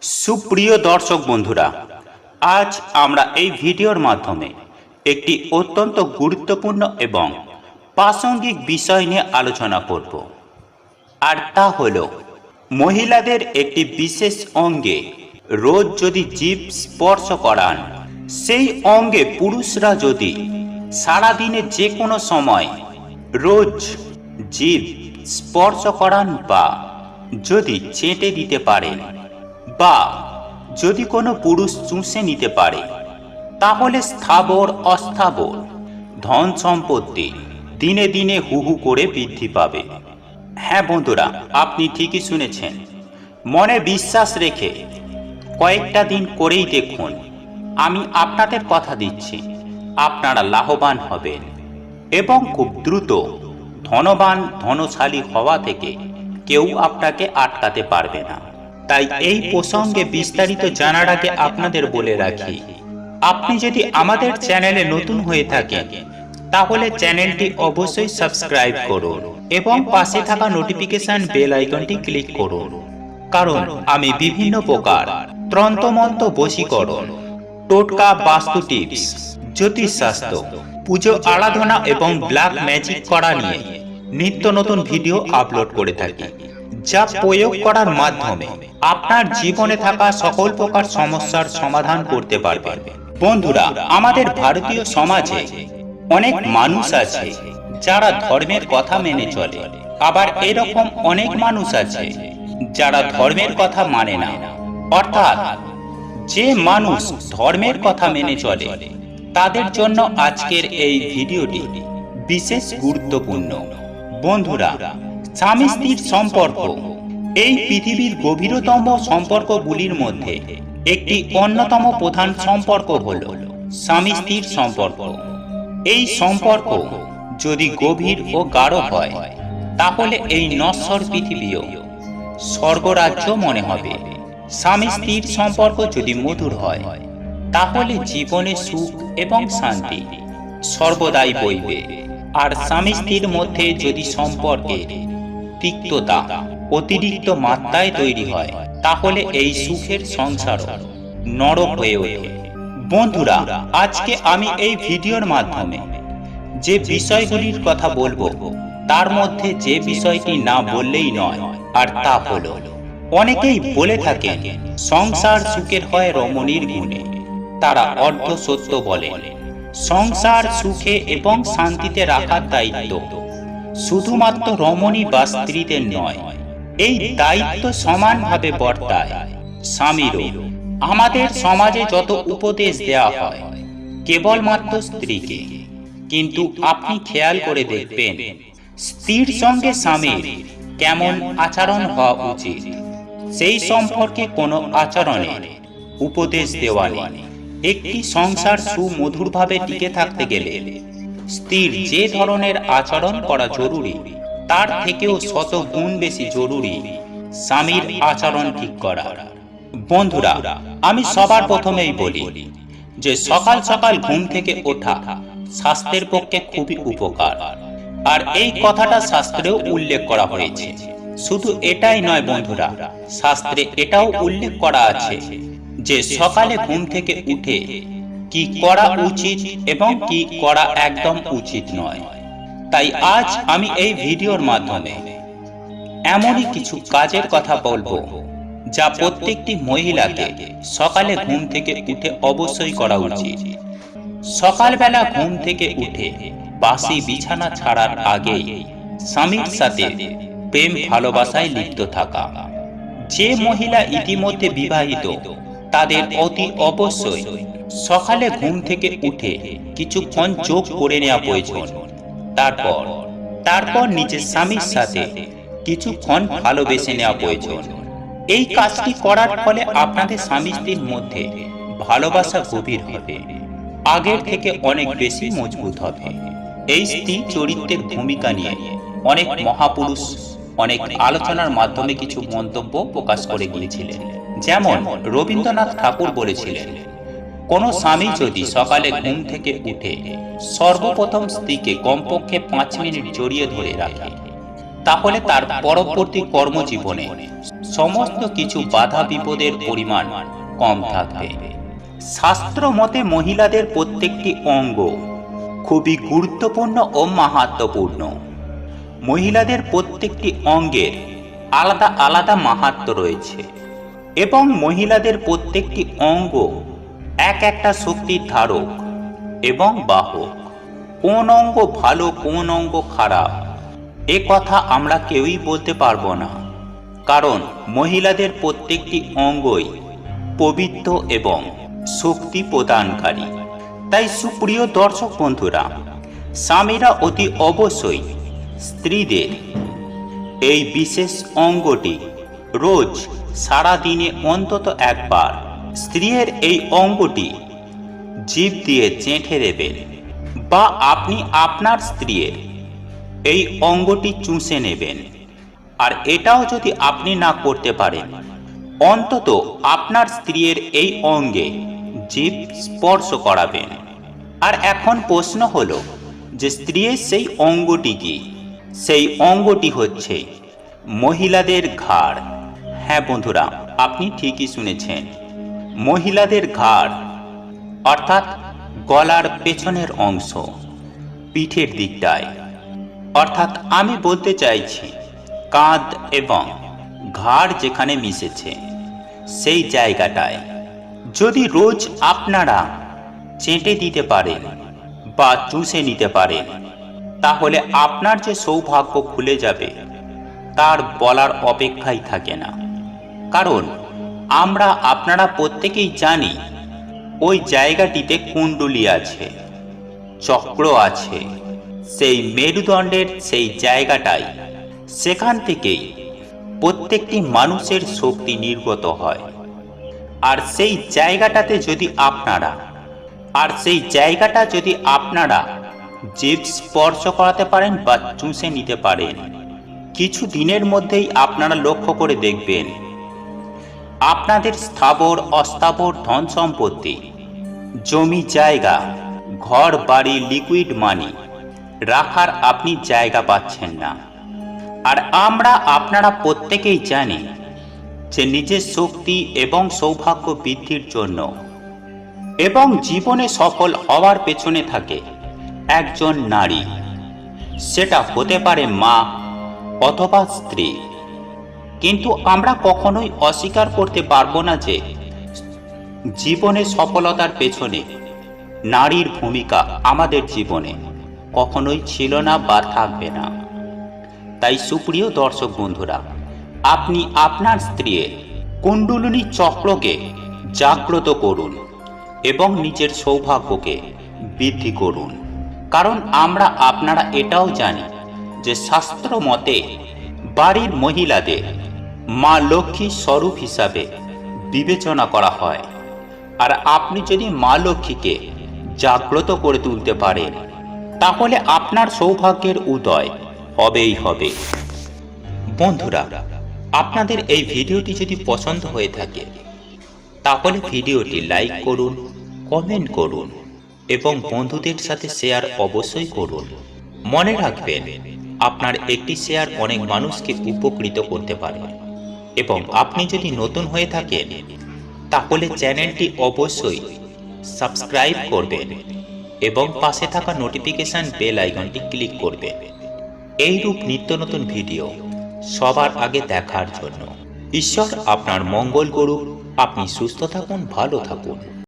সুপ্রিয় দর্শক বন্ধুরা, আজ আমরা এই ভিডিওর মাধ্যমে একটি অত্যন্ত গুরুত্বপূর্ণ এবং প্রাসঙ্গিক বিষয় নিয়ে আলোচনা করব, আর তা হল মহিলাদের একটি বিশেষ অঙ্গে রোজ যদি জীব স্পর্শ করান, সেই অঙ্গে পুরুষরা যদি সারাদিনে যে কোনো সময় রোজ জীব স্পর্শ করান বা যদি চেটে দিতে পারেন বা যদি কোনো পুরুষ চুষে নিতে পারে, তাহলে স্থাবর অস্থাবর ধন সম্পত্তি দিনে দিনে হু হু করে বৃদ্ধি পাবে। হ্যাঁ বন্ধুরা, আপনি ঠিকই শুনেছেন। মনে বিশ্বাস রেখে কয়েকটা দিন করেই দেখুন, আমি আপনাদের কথা দিচ্ছি, আপনারা লাভবান হবেন এবং খুব দ্রুত ধনবান ধনশালী হওয়া থেকে কেউ আপনাকে আটকাতে পারবে না। তাই এই প্রসঙ্গে বিস্তারিত জানার আগে আপনাদের বলে রাখি, আপনি যদি আমাদের চ্যানেলে নতুন হয়ে থাকেন তাহলে চ্যানেলটি অবশ্যই সাবস্ক্রাইব করুন এবং পাশে থাকা নোটিফিকেশন বেল আইকনটি ক্লিক করুন, কারণ আমি বিভিন্ন প্রকার তন্ত্রমন্ত্র, বশীকরণ, টোটকা, বাস্তু টিপস, জ্যোতিষশাস্ত্র, পুজো আরাধনা এবং ব্ল্যাক ম্যাজিক করা নিয়ে নিত্য নতুন ভিডিও আপলোড করে থাকি, যা প্রয়োগ করার মাধ্যমে আপনার জীবনে থাকা সকল প্রকার সমস্যার সমাধান করতে পারবেন। বন্ধুরা, আমাদের ভারতীয় সমাজে অনেক মানুষ আছে যারা ধর্মের কথা মেনে চলে, আবার এরকম অনেক মানুষ আছে যারা ধর্মের কথা মানে না। অর্থাৎ যে মানুষ ধর্মের কথা মেনে চলে তাদের জন্য আজকের এই ভিডিওটি বিশেষ গুরুত্বপূর্ণ। বন্ধুরা, স্বামী স্ত্রীর সম্পর্ক এই পৃথিবীর গভীরতম সম্পর্কগুলির মধ্যে একটি অন্যতম প্রধান সম্পর্ক হল স্বামী স্ত্রীর সম্পর্ক। এই সম্পর্ক যদি গভীর ও গাঢ় হয়, তাহলে এই নশ্বর পৃথিবীও স্বর্গরাজ্য মনে হবে। স্বামী স্ত্রীর সম্পর্ক যদি মধুর হয়, তাহলে জীবনে সুখ এবং শান্তি সর্বদাই বইবে। আর স্বামী স্ত্রীর মধ্যে যদি সম্পর্কে তিক্ততা অতিরিক্ত মাত্রায় তৈরি হয়, তাহলে এই সুখের সংসার নরক হয়ে ওঠে। বন্ধুরা, আজকে আমি এই ভিডিওর মাধ্যমে যে বিষয়গুলির কথা বলবো, তার মধ্যে যে বিষয়টি না বললেই নয়, আর তা হলো, অনেকেই বলে থাকেন সংসার সুখের হয় রমণীর গুণে। তারা অর্ধ সত্য বলেন। সংসার সুখে এবং শান্তিতে রাখার দায়িত্ব শুধুমাত্র রমণী বা স্ত্রীদের নয়, এই দায়িত্ব সমানভাবে বর্তায় স্বামীরও। আমাদের সমাজে যত উপদেশ দেওয়া হয় কেবলমাত্র স্ত্রীকে, কিন্তু আপনি খেয়াল করে দেখবেন স্ত্রীর সঙ্গে স্বামীর কেমন আচরণ হওয়া উচিত সেই সম্পর্কে কোনো আচরণের উপদেশ দেওয়া নেই। একটি সংসার সুমধুরভাবে টিকে থাকতে গেলে স্ত্রীর যে ধরনের আচরণ করা জরুরি, তার থেকেও শত গুণ বেশি জরুরি স্বামীর আচরণ ঠিক করা। বন্ধুরা, আমি সবার প্রথমেই বলি যে সকাল সকাল ঘুম থেকে ওঠা স্বাস্থ্যের পক্ষে খুবই উপকার, আর এই কথাটা শাস্ত্রেও উল্লেখ করা হয়েছে। শুধু এটাই নয় বন্ধুরা, শাস্ত্রে এটাও উল্লেখ করা আছে যে সকালে ঘুম থেকে উঠে কি করা উচিত এবং কি করা একদম উচিত নয়। তাই আজ আমি এই ভিডিওর মাধ্যমে এমনই কিছু কাজের কথা বলবো যা প্রত্যেকটি মহিলাকে সকালে ঘুম থেকে উঠে অবশ্যই করা উচিত। সকালবেলা ঘুম থেকে উঠে বাসি বিছানা ছাড়ার আগেই স্বামীর সাথে প্রেম ভালোবাসায় লিপ্ত থাকা। যে মহিলা ইতিমধ্যে বিবাহিত, তাদের অতি অবশ্যই সকালে ঘুম থেকে উঠে কিছুক্ষণ যোগ করে নেওয়া প্রয়োজন। তারপর নিজের স্বামীর সাথে কিছুক্ষণ ভালোবেসে নেওয়া প্রয়োজন। এই কাজটি করার ফলে আপনাদের স্বামী স্ত্রীর মধ্যে ভালোবাসা গভীর হবে, আগের থেকে অনেক বেশি মজবুত হবে। এই স্ত্রী চরিত্রের ভূমিকা নিয়ে অনেক মহাপুরুষ অনেক আলোচনার মাধ্যমে কিছু মন্তব্য প্রকাশ করে গিয়েছিলেন। যেমন রবীন্দ্রনাথ ঠাকুর বলেছিলেন, কোন স্বামী যদি সকালে ঘুম থেকে উঠে সর্বপ্রথম স্ত্রীকে কমপক্ষে 5 মিনিট জড়িয়ে ধরে রাখে, তাহলে তার পরবর্তী কর্মজীবনে সমস্ত কিছু বাধা বিপদের পরিমাণ কম থাকবে। শাস্ত্র মতে মহিলাদের প্রত্যেকটি অঙ্গ খুবই গুরুত্বপূর্ণ ও মাহাত্ম্যপূর্ণ। মহিলাদের প্রত্যেকটি অঙ্গের আলাদা আলাদা মাহাত্ম্য রয়েছে এবং মহিলাদের প্রত্যেকটি অঙ্গ এক একটা শক্তির ধারক এবং বাহক। কোন অঙ্গ ভালো কোন অঙ্গ খারাপ এ কথা আমরা কেউই বলতে পারবো না, কারণ মহিলাদের প্রত্যেকটি অঙ্গই পবিত্র এবং শক্তি প্রদানকারী। তাই সুপ্রিয় দর্শক বন্ধুরা, স্বামীরা অতি অবশ্যই স্ত্রীদের এই বিশেষ অঙ্গটি রোজ সারা দিনে অন্তত একবার স্ত্রীর এই অঙ্গটি জিভ দিয়ে চেটে দেবেন, বা আপনি আপনার স্ত্রীর এই অঙ্গটি চুষে নেবেন। আর এটাও যদি আপনি না করতে পারেন, অন্তত আপনার স্ত্রীর এই অঙ্গে জিভ স্পর্শ করাবেন। আর এখন প্রশ্ন হলো যে স্ত্রীর সেই অঙ্গটি কি? সেই অঙ্গটি হচ্ছে মহিলাদের ঘাড়। হ্যাঁ বন্ধুরা, আপনি ঠিকই শুনেছেন, মহিলাদের ঘাড় অর্থাৎ গলার পেছনের অংশ, পিঠের দিকটায়, অর্থাৎ আমি বলতে চাইছি কাঁধ এবং ঘাড় যেখানে মিশেছে সেই জায়গাটায় যদি রোজ আপনারা চেটে দিতে পারেন বা চুষে নিতে পারেন, তাহলে আপনার যে সৌভাগ্য খুলে যাবে তার বলার অপেক্ষাই থাকে না। কারণ আমরা আপনারা প্রত্যেকেই জানি ওই জায়গাটিতে কুণ্ডলী আছে, চক্র আছে, সেই মেরুদণ্ডের সেই জায়গাটাই, সেখান থেকেই প্রত্যেকটি মানুষের শক্তি নির্গত হয়। আর সেই জায়গাটাতে যদি আপনারা জিভ স্পর্শ করাতে পারেন বা চুষে নিতে পারেন, কিছু দিনের মধ্যেই আপনারা লক্ষ্য করে দেখবেন আপনাদের স্থাবর অস্থাবর ধন সম্পত্তি, জমি জায়গা, ঘর বাড়ি, লিকুইড মানি রাখার আপনি জায়গা পাচ্ছেন না। আর আমরা আপনারা প্রত্যেকেই জানি যে নিজের শক্তি এবং সৌভাগ্য বৃদ্ধির জন্য এবং জীবনে সফল হওয়ার পেছনে থাকে একজন নারী, সেটা হতে পারে মা অথবা স্ত্রী। কিন্তু আমরা কখনোই অস্বীকার করতে পারবো না যে জীবনে সফলতার পেছনে নারীর ভূমিকা আমাদের জীবনে কখনোই ছিল না বা থাকবে না। তাই সুপ্রিয় দর্শক বন্ধুরা, আপনি আপনার স্ত্রীর কুণ্ডলিনী চক্রকে জাগ্রত করুন এবং নিজের সৌভাগ্যকে বৃদ্ধি করুন। কারণ আমরা আপনারা এটাও জানি যে শাস্ত্র মতে বাড়ির মহিলাদের মা লক্ষ্মীর স্বরূপ হিসাবে বিবেচনা করা হয়। আর আপনি যদি মা লক্ষ্মীকে জাগ্রত করে তুলতে পারেন, তাহলে আপনার সৌভাগ্যের উদয় হবেই হবে। বন্ধুরা, আপনাদের এই ভিডিওটি যদি পছন্দ হয়ে থাকে, তাহলে ভিডিওটি লাইক করুন, কমেন্ট করুন এবং বন্ধুদের সাথে শেয়ার অবশ্যই করুন। মনে রাখবেন, আপনার একটি শেয়ার অনেক মানুষকে উপকৃত করতে পারে। এবং আপনি যদি নতুন হয়ে থাকেন, তাহলে চ্যানেলটি অবশ্যই সাবস্ক্রাইব করবেন এবং পাশে থাকা নোটিফিকেশন বেল আইকনটি ক্লিক করবেন, এইরূপ নিত্য নতুন ভিডিও সবার আগে দেখার জন্য। ঈশ্বর আপনার মঙ্গল করুক। আপনি সুস্থ থাকুন, ভালো থাকুন।